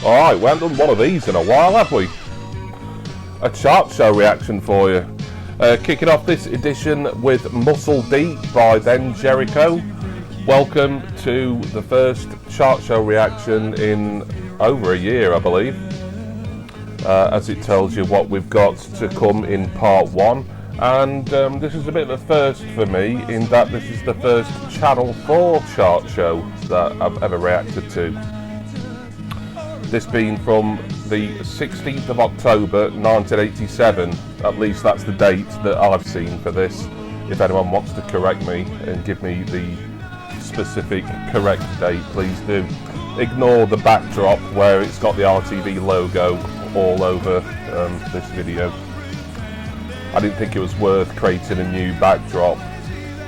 Alright, we haven't done one of these in a while, have we? A chart show reaction for you. Kicking off this edition with Muscle Deep by Then Jericho. Welcome to the first chart show reaction in over a year, I believe. As it tells you what we've got to come in part one. And this is a bit of a first for me in that this is the first Channel 4 chart show that I've ever reacted to. This being from the 16th of October 1987, at least that's the date that I've seen for this. If anyone wants to correct me and give me the specific correct date, please do. Ignore the backdrop where it's got the RTV logo all over this video. I didn't think it was worth creating a new backdrop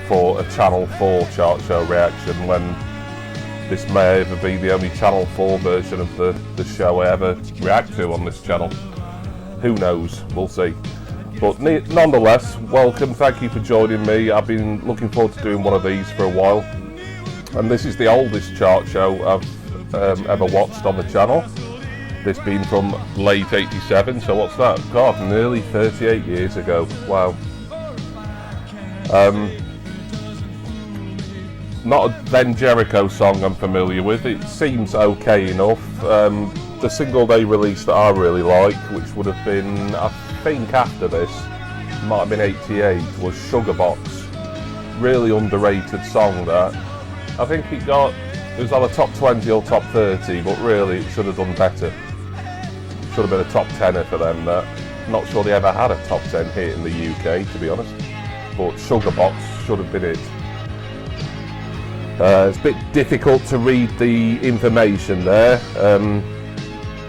for a Channel 4 chart show reaction when this may ever be the only Channel 4 version of the show I ever react to on this channel. Who knows, we'll see. But nonetheless, welcome, thank you for joining me. I've been looking forward to doing one of these for a while. And this is the oldest chart show I've ever watched on the channel. This being from late 87, so what's that? God, nearly 38 years ago. Wow. Not a Then Jericho song I'm familiar with. It seems okay enough. The single they released that I really like, which would have been, I think after this, might have been 88, was Sugar Box. Really underrated song that. I think it was on the top 20 or top 30, but really it should have done better. Should have been a top 10er for them. Not sure they ever had a top 10 hit in the UK, to be honest. But Sugar Box should have been it. It's a bit difficult to read the information there.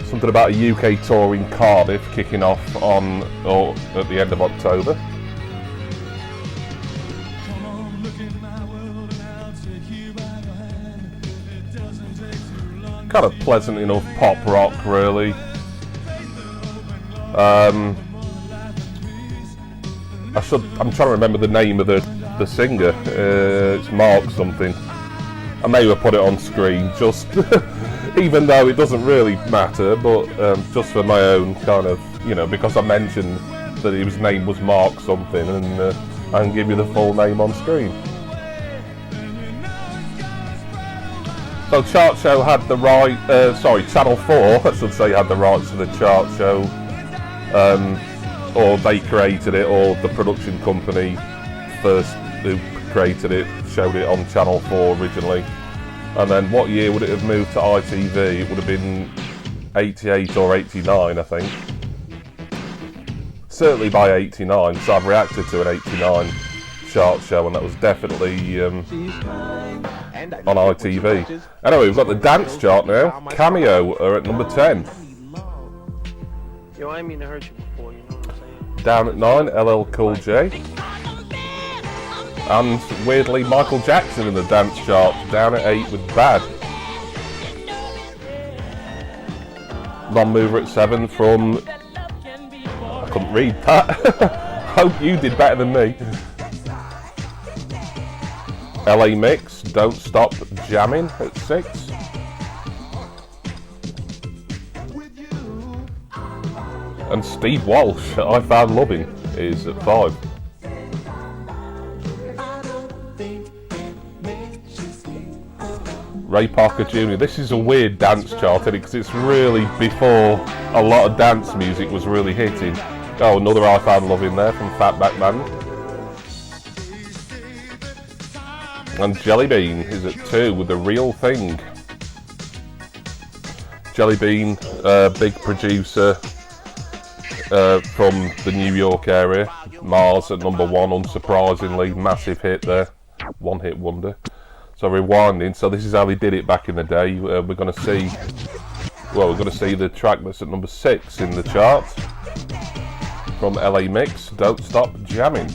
Something about a UK tour in Cardiff kicking off on or at the end of October. Kind of pleasant enough pop rock, really. I'm trying to remember the name of the singer. It's Mark something. I may have put it on screen, just even though it doesn't really matter, but just for my own kind of, because I mentioned that his name was Mark something, and I can give you the full name on screen. So Chart Show had the Channel 4, I should say, had the rights to the chart show, or they created it, or the production company first who created it showed it on Channel 4 originally. And then what year would it have moved to ITV? It would have been 88 or 89, I think. Certainly by 89, so I've reacted to an 89 chart show, and that was definitely on ITV. Anyway, we've got the dance chart now. Cameo are at number 10. Yo, I didn't mean to hurt you before, you know what I'm saying? Down at 9, LL Cool J. And weirdly, Michael Jackson in the dance chart, down at 8 with Bad. Non-mover at 7 from... I couldn't read that. Hope you did better than me. LA Mix, Don't Stop Jamming at 6. And Steve Walsh, I Found Loving, is at 5. Ray Parker Jr. This is a weird dance chart, because it's really before a lot of dance music was really hitting. Oh, another I Found Loving there from Fatback Band. And Jelly Bean is at 2 with The Real Thing. Jelly Bean, big producer from the New York area. Mars at number 1, unsurprisingly, massive hit there, one hit wonder. So rewinding, so this is how they did it back in the day. We're going to see the track that's at number 6 in the chart from LA Mix, Don't Stop Jamming.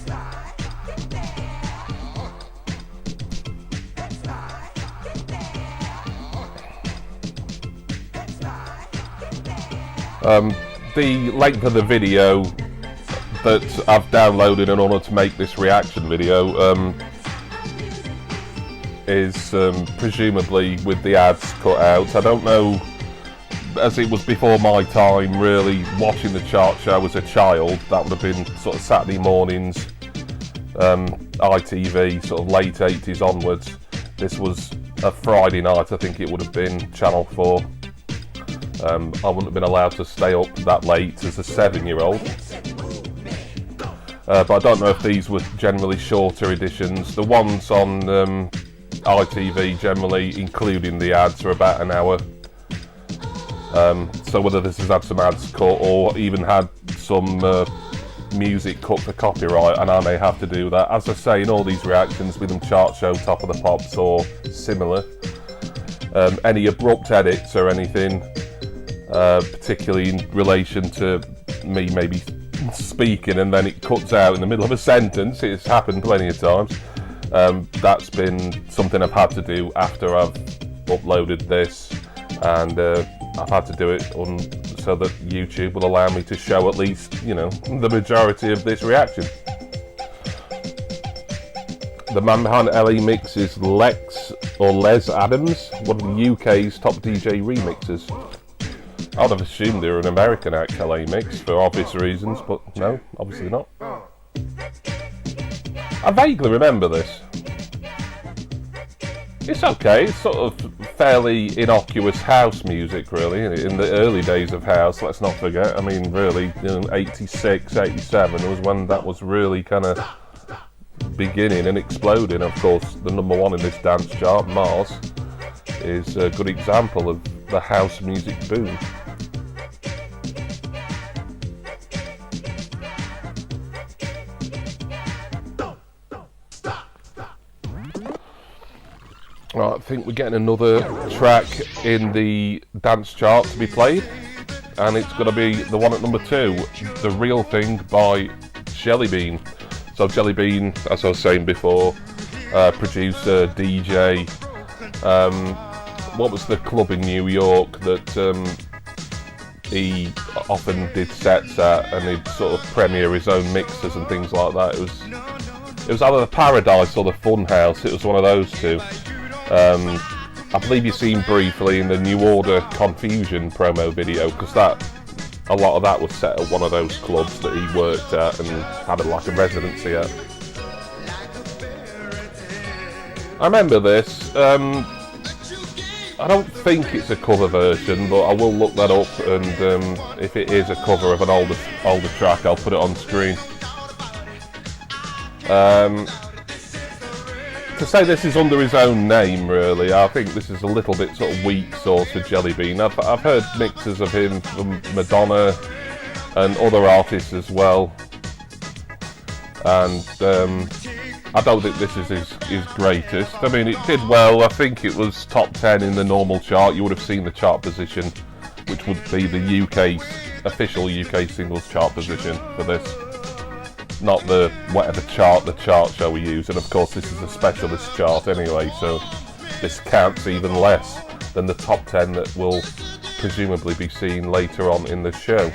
The length of the video that I've downloaded in order to make this reaction video is presumably with the ads cut out. I don't know as it was before my time really watching the chart show as a child. That would have been sort of Saturday mornings, ITV, sort of late 80s onwards. This was a Friday night, I think it would have been, Channel 4. I wouldn't have been allowed to stay up that late as a 7-year-old. But I don't know if these were generally shorter editions. The ones on ITV generally, including the ads, are about an hour. So whether this has had some ads cut or even had some music cut for copyright, and I may have to do that. As I say, in all these reactions, be them chart show, Top of the Pops or similar, any abrupt edits or anything, particularly in relation to me maybe speaking and then it cuts out in the middle of a sentence, it's happened plenty of times. That's been something I've had to do after I've uploaded this, and I've had to do it so that YouTube will allow me to show at least, the majority of this reaction. The man behind LA Mix is Les Adams, one of the UK's top DJ remixers. I'd have assumed they were an American act, LA Mix, for obvious reasons, but no, obviously not. I vaguely remember this. It's okay, it's sort of fairly innocuous house music, really, in the early days of house, let's not forget. I mean, really, 86, 87 was when that was really kind of beginning and exploding. Of course, the number one in this dance chart, Mars, is a good example of the house music boom. Right, I think we're getting another track in the dance chart to be played, and it's going to be the one at number 2, The Real Thing by Jellybean. So Jellybean, as I was saying before, producer, DJ. What was the club in New York that he often did sets at, and he'd sort of premiere his own mixes and things like that? It was either the Paradise or the Funhouse. It was one of those two. I believe you've seen briefly in the New Order Confusion promo video, because a lot of that was set at one of those clubs that he worked at and had like a residency at. I remember this. I don't think it's a cover version, but I will look that up, and if it is a cover of an older track, I'll put it on screen. To say this is under his own name, really, I think this is a little bit sort of weak sauce for Jellybean. I've heard mixes of him from Madonna and other artists as well, and I don't think this is his greatest. I mean, it did well. I think it was top 10 in the normal chart. You would have seen the chart position, which would be the official UK singles chart position for this. Not the whatever chart the chart show we use, and of course this is a specialist chart anyway, so this counts even less than the top 10 that will presumably be seen later on in the show.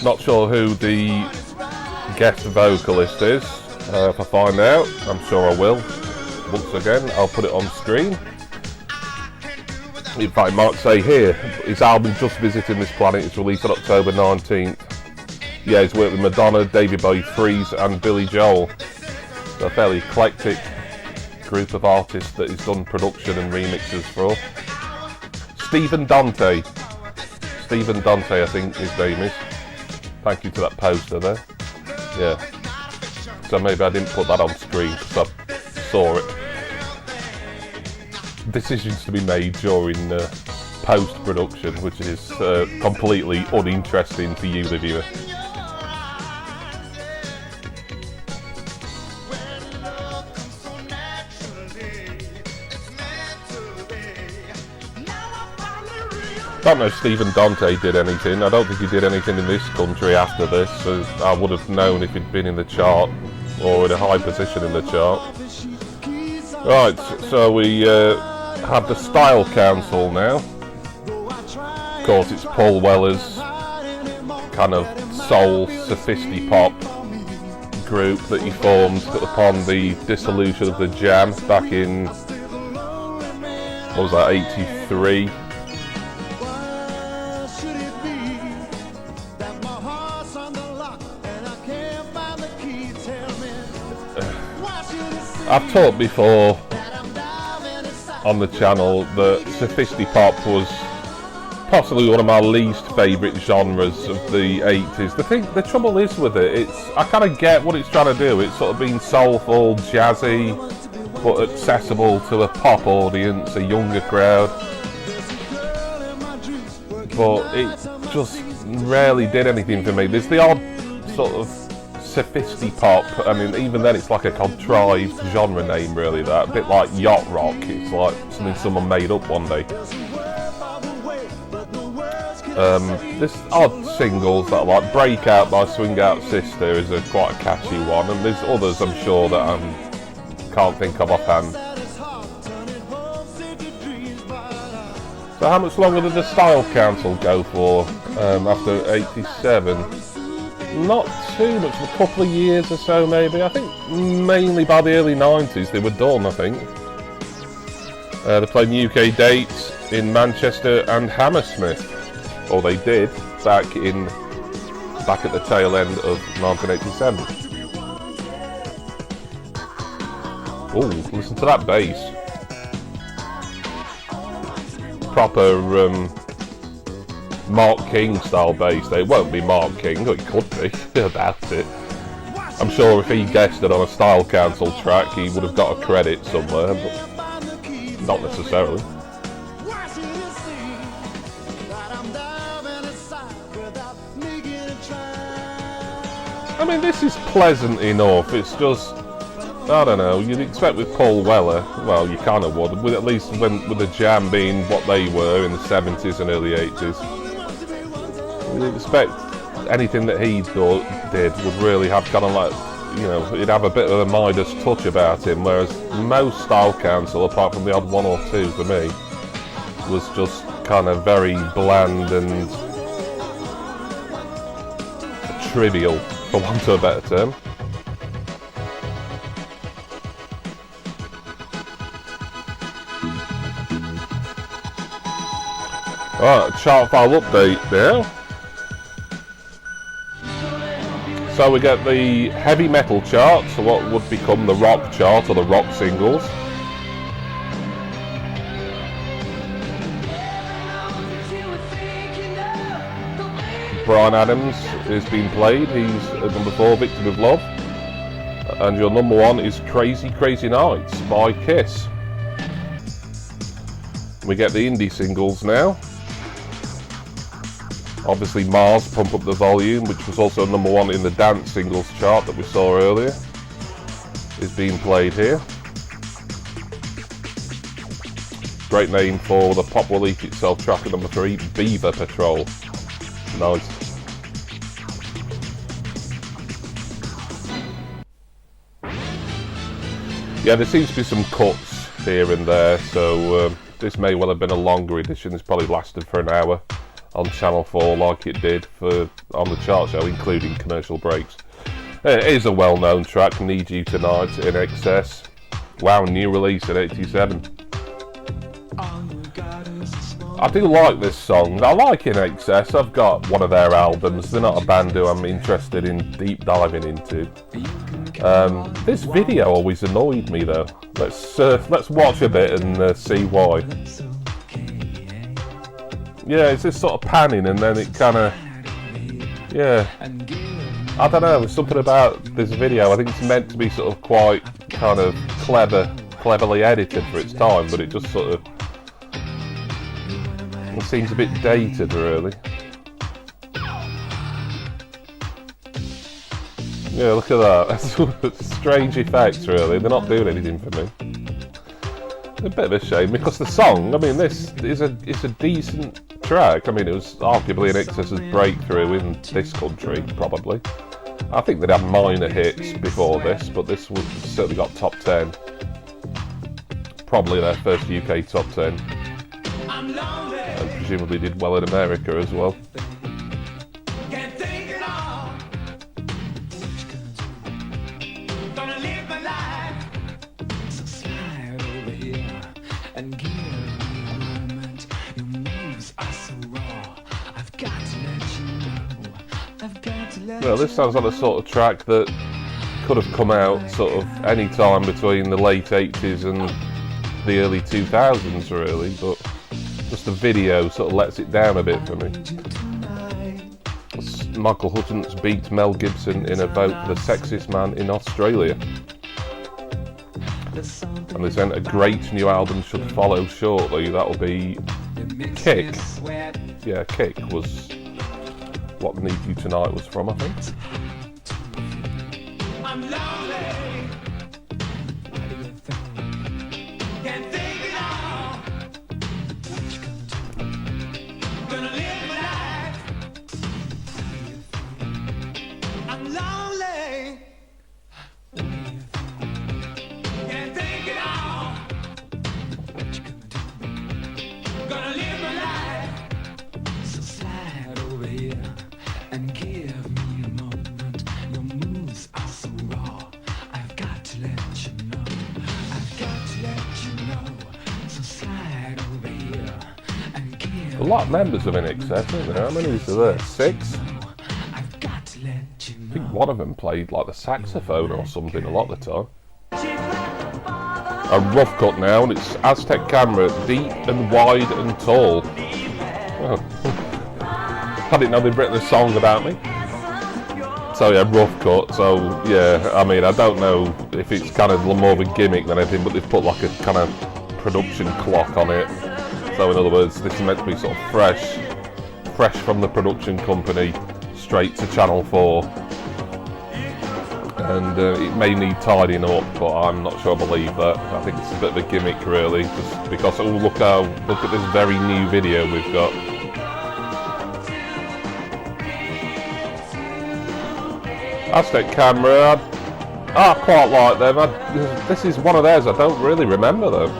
Not sure who the guest vocalist is. If I find out, I'm sure I will. Once again, I'll put it on screen. In fact, I might say here, his album Just Visiting This Planet is released on October 19th. Yeah, he's worked with Madonna, David Bowie, Freeze and Billy Joel. So a fairly eclectic group of artists that he's done production and remixes for. Stephen Dante, I think his name is. Thank you to that poster there. Yeah. So maybe I didn't put that on screen because I saw it. Decisions to be made during post-production, which is completely uninteresting to you, the viewer. I don't know if Stephen Dante did anything. I don't think he did anything in this country after this, so I would have known if he'd been in the chart or in a high position in the chart. Right, so we have the Style Council now. course, it's Paul Weller's kind of soul sophisti-pop group that he formed upon the dissolution of the Jam back in, what was that, 83. I've talked before on the channel that sophisti-pop was possibly one of my least favourite genres of the 80s. The trouble is with it, I kind of get what it's trying to do. It's sort of being soulful, jazzy, but accessible to a pop audience, a younger crowd. But it just rarely did anything for me. There's the odd sort of sophisti-pop. I mean, even then it's like a contrived genre name, really, that. A bit like yacht rock. It's like something someone made up one day. There's odd singles that are like Breakout by Swing Out Sister is quite a catchy one, and there's others I'm sure that I can't think of offhand. So how much longer did the Style Council go for after 87? Not too much, a couple of years or so maybe. I think mainly by the early 90s they were done, I think. They played UK dates in Manchester and Hammersmith. Or they did, back at the tail end of 1987. Oh, listen to that bass. Proper Mark King style bass. It won't be Mark King, or it could be, about it. I'm sure if he guessed it on a Style Council track, he would have got a credit somewhere, but not necessarily. I mean, this is pleasant enough. It's just, I don't know, you'd expect with Paul Weller, well, you kind of would, with at least with the Jam being what they were in the 70s and early 80s. You'd expect anything that he did would really have kind of like, you know, it'd have a bit of a Midas touch about him, whereas most Style Council, apart from the odd one or two for me, was just kind of very bland and trivial, for want of a better term. Alright, chart file update now. So we get the heavy metal chart, so what would become the rock chart or the rock singles. Bryan Adams is being played, he's at number 4, Victim of Love. And your number 1 is Crazy Crazy Nights by Kiss. We get the indie singles now. Obviously Mars, Pump Up the Volume, which was also number 1 in the dance singles chart that we saw earlier, is being played here. Great name for the Pop Will Eat Itself track at number 3, Beaver Patrol. Nice. Yeah, there seems to be some cuts here and there, so this may well have been a longer edition. It's probably lasted for an hour on Channel 4 like it did on the chart show, including commercial breaks. It is a well-known track, Need You Tonight, In Excess. Wow, new release in 87. I do like this song. I like In Excess. I've got one of their albums. They're not a band who I'm interested in deep diving into. This video always annoyed me though. Let's watch a bit and see why. Yeah, it's this sort of panning and then it kind of, yeah, I don't know, there's something about this video. I think it's meant to be sort of quite kind of cleverly edited for its time, but it just sort of, it seems a bit dated really. Yeah, look at that. That's strange effects really. They're not doing anything for me. A bit of a shame because the song, I mean, this is a decent track. I mean, it was arguably In Excess's breakthrough in this country, probably. I think they'd had minor hits before this, but this certainly got top 10. Probably their first UK top 10. and presumably did well in America as well. Well, this sounds like the sort of track that could have come out sort of any time between the late 80s and the early 2000s really, but just the video sort of lets it down a bit for me. Michael Hutchence beat Mel Gibson in a vote for the sexiest man in Australia. And they sent a great new album should follow shortly. That'll be Kick. Yeah, Kick was what Need You Tonight was from, I think. I'm lonely. Can't think it all. Gonna live my life. I'm lonely. Can't think it all. Gonna live my life. So slide over here and give me a moment. Your moves are so raw. I've got to let you know. I've got to let you know. So slide over here and give. A lot of members of INXS, isn't there? How many is there? 6? I've got to let you know. I think one of them played like the saxophone or something a lot of the time. A rough cut now, and it's Aztec Camera, deep and wide and tall. Oh. I didn't know they'd written a song about me. So yeah, rough cut. So yeah, I mean, I don't know if it's kind of more of a gimmick than anything, but they've put like a kind of production clock on it. So in other words, this is meant to be sort of fresh from the production company, straight to Channel 4. And it may need tidying up, but I'm not sure I believe that. I think it's a bit of a gimmick really, just because, oh look at this very new video we've got. Aztec Camera, I quite like them. This is one of theirs I don't really remember though.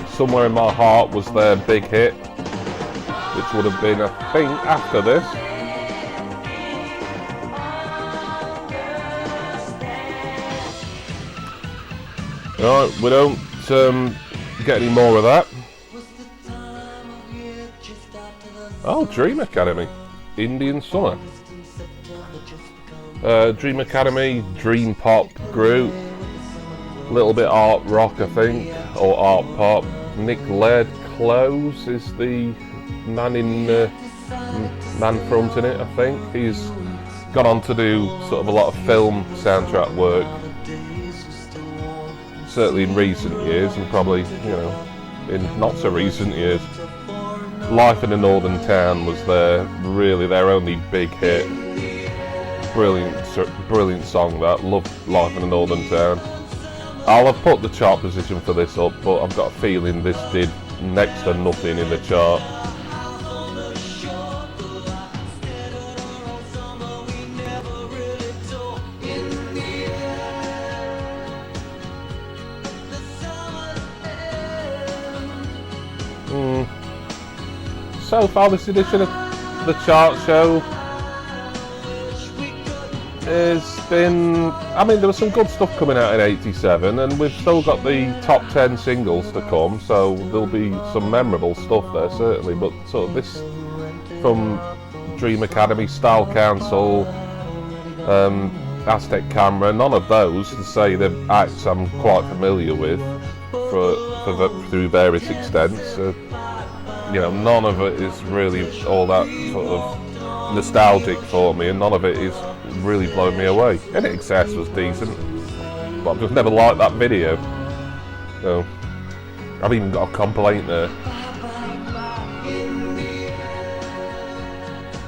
Somewhere in My Heart was their big hit, which would have been, I think, after this. Alright, we don't get any more of that. Oh, Dream Academy, Indian Summer. Dream Academy, dream pop group, little bit art rock I think, or art pop. Nick Laird Close is the man fronting it, I think. He's gone on to do sort of a lot of film soundtrack work, certainly in recent years, and probably, you know, in not so recent years. Life in a Northern Town was their only big hit. Brilliant song that. Love Life in a Northern Town. I'll have put the chart position for this up, but I've got a feeling this did next to nothing in the chart. So far this edition of the chart show has been, I mean, there was some good stuff coming out in '87, and we've still got the top 10 singles to come, so there'll be some memorable stuff there certainly, but sort of this from Dream Academy, Style Council, Aztec Camera, none of those, to say the acts I'm quite familiar with through various extents. You know, none of it is really all that sort of nostalgic for me, and none of it is really blowing me away. INXS was decent, but I've just never liked that video. So I've even got a complaint there.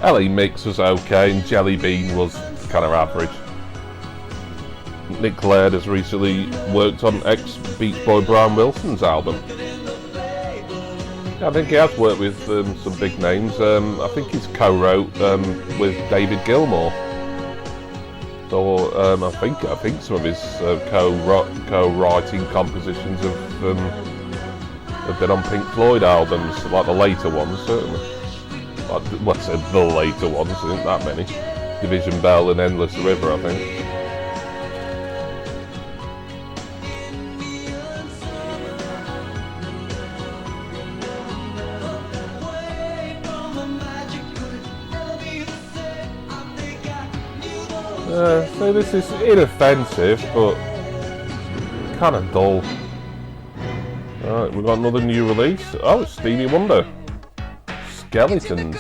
LA Mix was okay, and Jelly Bean was kind of average. Nick Laird has recently worked on ex-Beach Boy Brian Wilson's album. I think he has worked with some big names. I think he's co-wrote with David Gilmour. So I think some of his co-writing compositions have have been on Pink Floyd albums, like the later ones, certainly. Well, I said the later ones, there isn't that many. Division Bell and Endless River, I think. So this is inoffensive, but kind of dull. Alright, we've got another new release. Oh, it's Stevie Wonder. Skeletons.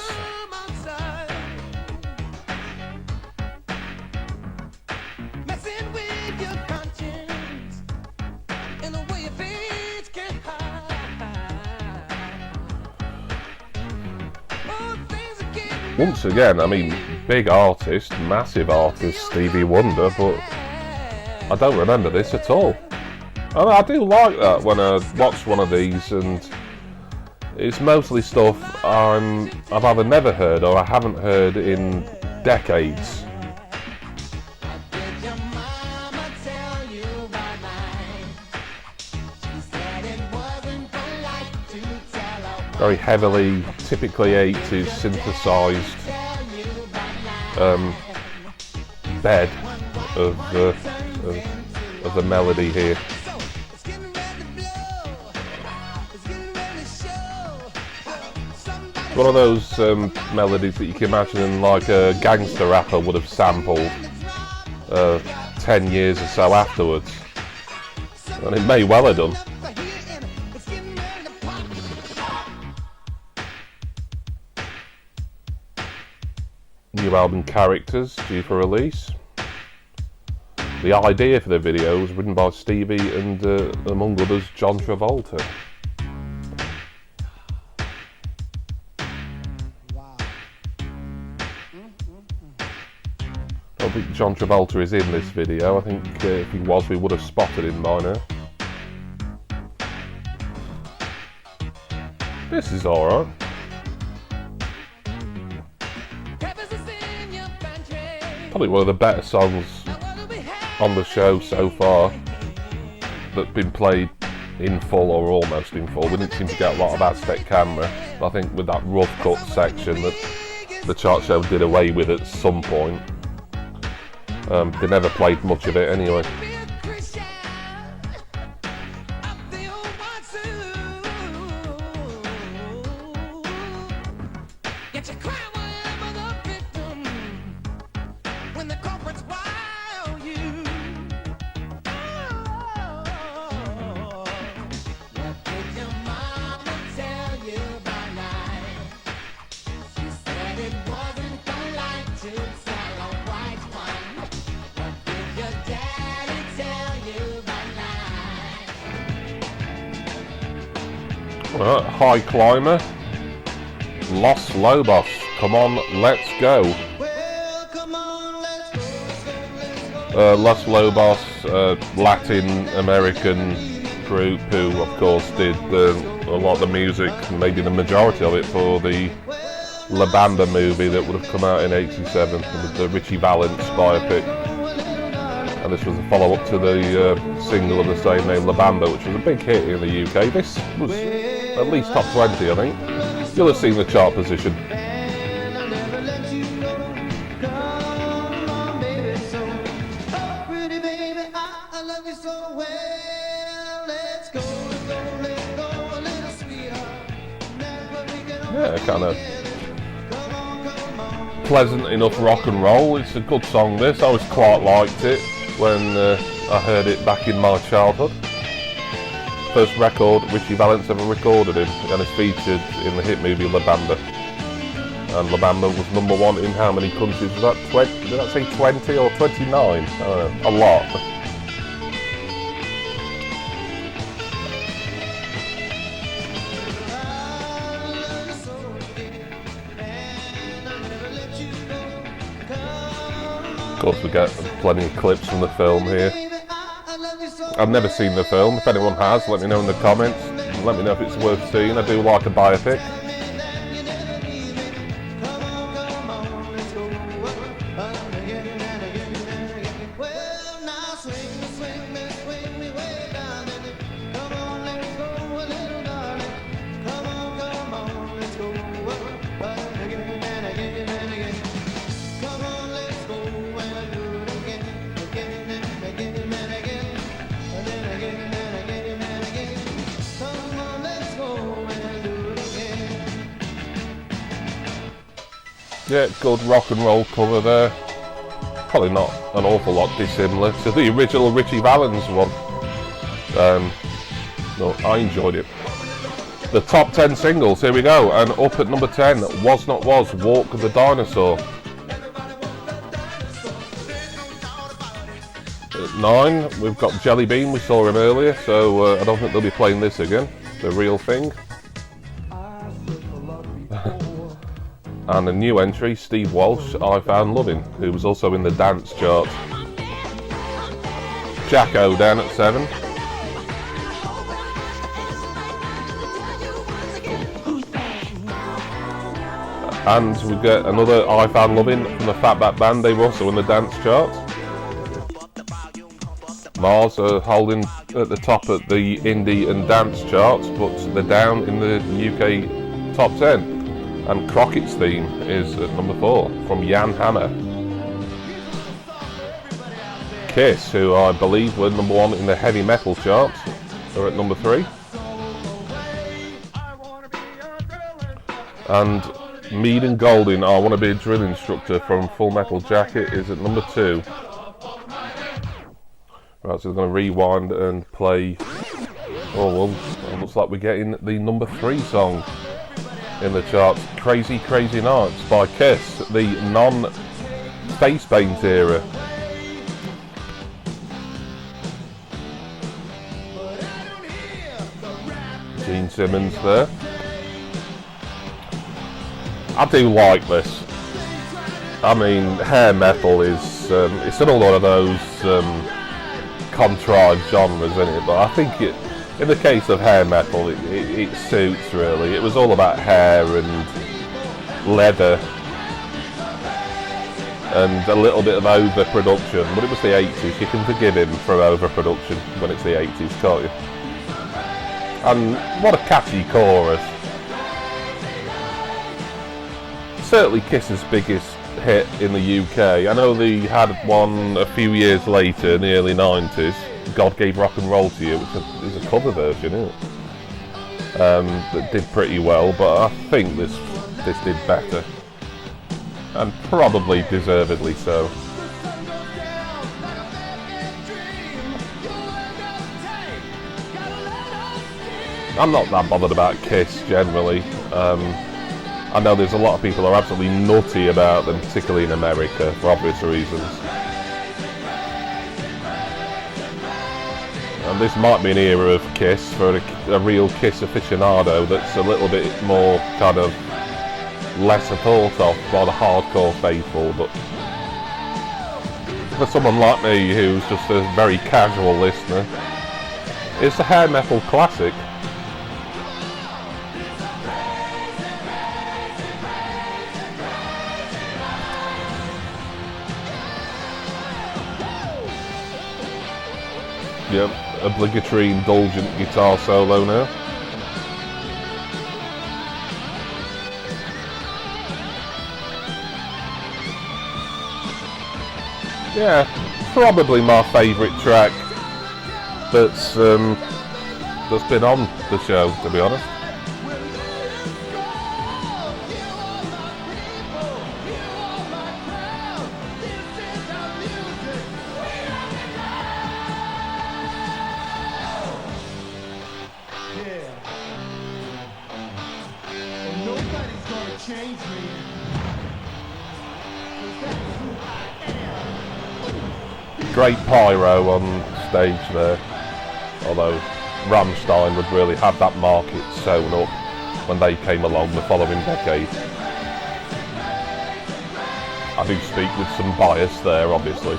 Once again, I mean, big artist, massive artist, Stevie Wonder, but I don't remember this at all. And I do like that when I watch one of these, and it's mostly stuff I've either never heard or I haven't heard in decades. Very heavily, typically 80s synthesized bed of the melody here. One of those melodies that you can imagine like a gangster rapper would have sampled 10 years or so afterwards, and it may well have done. New album Characters due for release. The idea for the video was written by Stevie and among others John Travolta. I don't think John Travolta is in this video. I think if he was, we would have spotted him by now. This is alright. Probably one of the better songs on the show so far that's been played in full or almost in full. We didn't seem to get a lot of Aztec Camera, but I think with that rough cut section that the chart show did away with at some point. They never played much of it anyway. High Climber, Los Lobos, come on, let's go. Los Lobos, Latin American group who of course did a lot of the music, maybe the majority of it, for the La Bamba movie that would have come out in '87, the Richie Valens biopic. And this was a follow-up to the single of the same name, La Bamba, which was a big hit in the UK. This was at least top 20, I think. You'll have seen the chart position. Yeah, kind of pleasant enough rock and roll. It's a good song, this. I always quite liked it when I heard it back in my childhood. First record Richie Valens ever recorded him, and it's featured in the hit movie La Bamba. And La Bamba was #1 in how many countries was that? 20? Did I say 20 or 29? I don't know, a lot. Of course, we get plenty of clips from the film here. I've never seen the film. If anyone has, let me know in the comments. Let me know if it's worth seeing. I do like a biopic. Yeah, good rock and roll cover there. Probably not an awful lot dissimilar to the original Richie Valens one. No, I enjoyed it. The top 10 singles, here we go. And up at number 10, Was Not Was, Walk the Dinosaur. At 9, we've got Jelly Bean, we saw him earlier, so I don't think they'll be playing this again. The Real Thing. And a new entry, Steve Walsh, I Found Loving, who was also in the dance chart. Jacko down at 7. And we get another I Found Loving from the Fatback Band, they were also in the dance chart. Mars are holding at the top at the indie and dance charts, but they're down in the UK top 10. And Crockett's Theme is at number 4 from Jan Hammer. Kiss, who I believe were number 1 in the heavy metal charts, are at number 3. And Mead and Golding, I Want to Be a Drill Instructor from Full Metal Jacket, is at number 2. Right, so we're going to rewind and play. Oh well, it looks like we're getting the number 3 song in the charts, Crazy Crazy Nights by Kiss, the non-face paint era. Gene Simmons there. I do like this. I mean, hair metal is, it's in a lot of those contrived genres, isn't it? But I think in the case of hair metal, it suits really. It was all about hair and leather and a little bit of overproduction, but it was the 80s. You can forgive him for overproduction when it's the 80s, can't you? And what a catchy chorus. Certainly Kiss's biggest hit in the UK. I know they had one a few years later in the early 90s, God Gave Rock and Roll to You, which is a cover version, isn't it? That did pretty well, but I think this did better. And probably deservedly so. I'm not that bothered about Kiss generally. I know there's a lot of people who are absolutely nutty about them, particularly in America, for obvious reasons. And this might be an era of Kiss for a real Kiss aficionado that's a little bit more kind of lesser thought of by the hardcore faithful, but for someone like me who's just a very casual listener, it's a hair metal classic. Yep, obligatory indulgent guitar solo now. Yeah, probably my favourite track that's been on the show, to be honest. Great pyro on stage there, although Rammstein would really have that market sewn up when they came along the following decade. I do speak with some bias there, obviously.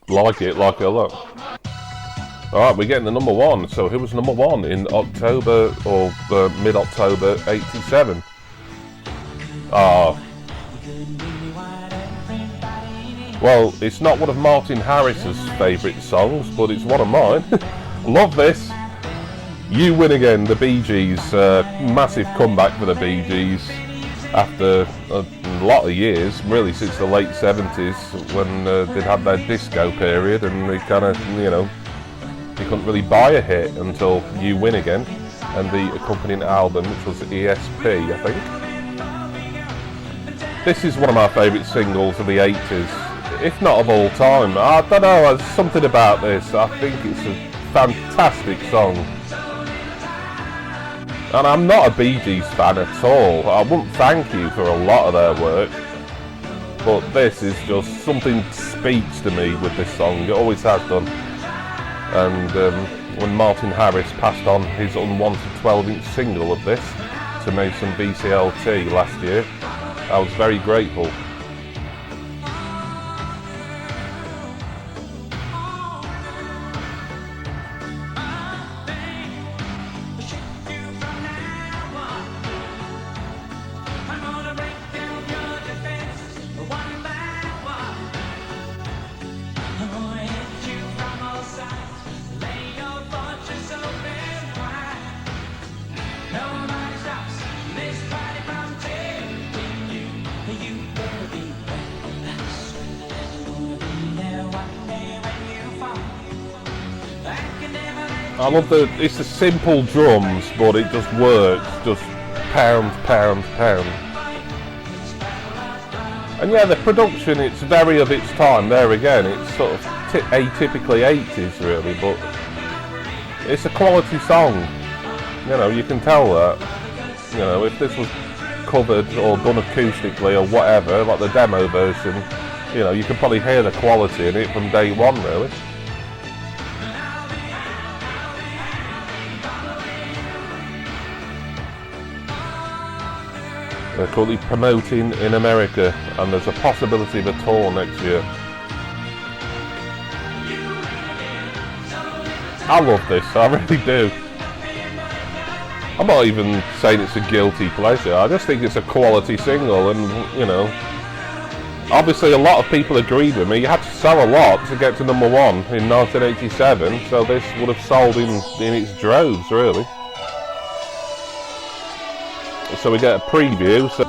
Like it a lot. Alright, we're getting the number 1. So who was number 1 in October or mid-October 87? Well, it's not one of Martin Harris's favourite songs, but it's one of mine. Love this. You Win Again, the Bee Gees. Massive comeback for the Bee Gees. after a lot of years, really since the late 70s, when they'd had their disco period, and they kind of, you know, you couldn't really buy a hit until You Win Again, and the accompanying album, which was ESP, I think. This is one of my favourite singles of the 80s, if not of all time. I don't know, there's something about this. I think it's a fantastic song. And I'm not a Bee Gees fan at all. I wouldn't thank you for a lot of their work. But this is just something speaks to me with this song. It always has done. And when Martin Harris passed on his unwanted 12-inch single of this to Mason VCLT last year, I was very grateful. I love it's the simple drums, but it just works, just pound, pound, pound. And yeah, the production, it's very of its time, there again, it's sort of atypically 80s really, but it's a quality song, you know, you can tell that. You know, if this was covered or done acoustically or whatever, like the demo version, you know, you can probably hear the quality in it from day one really. They're currently promoting in America, and there's a possibility of a tour next year. I love this, I really do. I'm not even saying it's a guilty pleasure, I just think it's a quality single, and you know, obviously a lot of people agreed with me. You had to sell a lot to get to number one in 1987, so this would have sold in its droves really. So we get a preview. So